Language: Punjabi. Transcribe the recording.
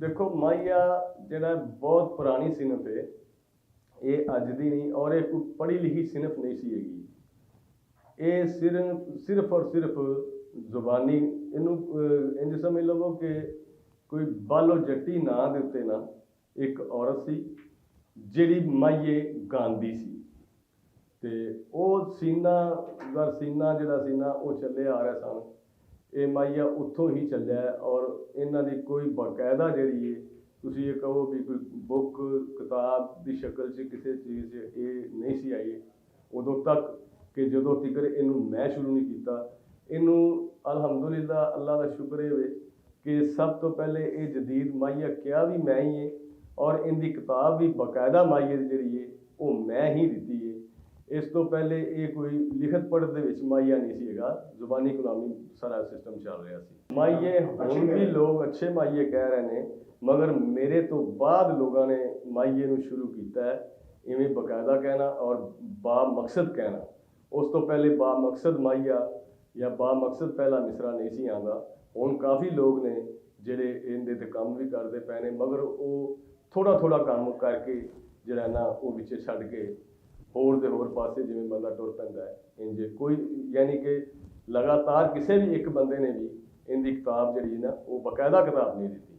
देखो माहिया ਜਿਹੜਾ ਬਹੁਤ ਪੁਰਾਣੀ ਸਿਨਫ ਹੈ, ਇਹ ਅੱਜ ਦੀ ਨਹੀਂ ਔਰ ਇਹ ਕੋਈ ਪੜ੍ਹੀ ਲਿਖੀ ਸਿਨਫ ਨਹੀਂ ਸੀ ਹੈਗੀ। ਇਹ ਸਿਰਫ ਔਰ ਸਿਰਫ ਜ਼ੁਬਾਨੀ ਇਹਨੂੰ ਇੰਜ ਸਮਝ ਲਵੋ ਕਿ ਕੋਈ ਬਾਲੋ ਜੱਟੀ ਨਾਂ ਦੇ ਉੱਤੇ ਨਾ ਇੱਕ ਔਰਤ ਸੀ ਜਿਹੜੀ ਮਾਹੀਏ ਗਾਉਂਦੀ ਸੀ ਤੇ ਉਹ ਸੀਨਾ ਜਿਹੜਾ ਸੀ ਨਾ ਉਹ ਚੱਲੇ ਆ ਰਿਹਾ ਸਨ। ਇਹ ਮਾਹੀਆ ਉੱਥੋਂ ਹੀ ਚੱਲਿਆ ਔਰ ਇਹਨਾਂ ਦੀ ਕੋਈ ਬਾਕਾਇਦਾ ਜਿਹੜੀ ਹੈ ਤੁਸੀਂ ਇਹ ਕਹੋ ਵੀ ਕੋਈ ਬੁੱਕ ਕਿਤਾਬ ਦੀ ਸ਼ਕਲ 'ਚ ਕਿਸੇ ਚੀਜ਼ ਇਹ ਨਹੀਂ ਸੀ ਆਈ ਉਦੋਂ ਤੱਕ ਕਿ ਜਦੋਂ ਤੀਕਰ ਇਹਨੂੰ ਮੈਂ ਸ਼ੁਰੂ ਨਹੀਂ ਕੀਤਾ। ਇਹਨੂੰ ਅਲਹਮਦੁਲਿਲਾ ਅੱਲਾ ਦਾ ਸ਼ੁਕਰ ਹੈ ਕਿ ਸਭ ਤੋਂ ਪਹਿਲੇ ਇਹ ਜਦੀਦ ਮਾਹੀਆ ਕਿਹਾ ਵੀ ਮੈਂ ਹੀ ਹੈ ਔਰ ਇਹਦੀ ਕਿਤਾਬ ਵੀ ਬਾਕਾਇਦਾ ਮਾਹੀਏ ਦੀ ਜਿਹੜੀ ਹੈ ਉਹ ਮੈਂ ਹੀ ਦਿੱਤੀ ਹੈ। ਇਸ ਤੋਂ ਪਹਿਲੇ ਇਹ ਕੋਈ ਲਿਖਤ ਪੜ੍ਹਤ ਦੇ ਵਿੱਚ ਮਾਹੀਆ ਨਹੀਂ ਸੀ ਹੈਗਾ, ਜ਼ੁਬਾਨੀ ਗੁਲਾਮੀ ਸਾਰਾ ਸਿਸਟਮ ਚੱਲ ਰਿਹਾ ਸੀ। ਮਾਹੀਏ ਹੁਣ ਵੀ ਲੋਕ ਅੱਛੇ ਮਾਹੀਏ ਕਹਿ ਰਹੇ ਨੇ, ਮਗਰ ਮੇਰੇ ਤੋਂ ਬਾਅਦ ਲੋਕਾਂ ਨੇ ਮਾਹੀਏ ਨੂੰ ਸ਼ੁਰੂ ਕੀਤਾ ਹੈ ਇਵੇਂ ਬਾਕਾਇਦਾ ਕਹਿਣਾ ਔਰ ਬਾ ਮਕਸਦ ਕਹਿਣਾ। ਉਸ ਤੋਂ ਪਹਿਲੇ ਬਾ ਮਕਸਦ ਮਾਹੀਆ ਜਾਂ ਬਾ ਮਕਸਦ ਪਹਿਲਾ ਮਿਸਰਾ ਨਹੀਂ ਸੀ ਆਉਂਦਾ। ਹੁਣ ਕਾਫੀ ਲੋਕ ਨੇ ਜਿਹੜੇ ਇਹਦੇ 'ਤੇ ਕੰਮ ਵੀ ਕਰਦੇ ਪਏ ਨੇ, ਮਗਰ ਉਹ ਥੋੜ੍ਹਾ ਕੰਮ ਕਰਕੇ ਜਿਹੜਾ ਨਾ ਉਹ ਵਿੱਚ ਛੱਡ ਕੇ ਹੋਰ ਦੇ ਹੋਰ ਪਾਸੇ ਜਿਵੇਂ ਬੰਦਾ ਟੁਰ ਪੈਂਦਾ ਹੈ ਇੰਜ ਕੋਈ ਯਾਨੀ ਕਿ ਲਗਾਤਾਰ ਕਿਸੇ ਵੀ ਇੱਕ ਬੰਦੇ ਨੇ ਵੀ ਇਹਦੀ ਕਿਤਾਬ ਜਿਹੜੀ ਨਾ ਉਹ ਬਾਕਾਇਦਾ ਕਿਤਾਬ ਨਹੀਂ ਦਿੱਤੀ।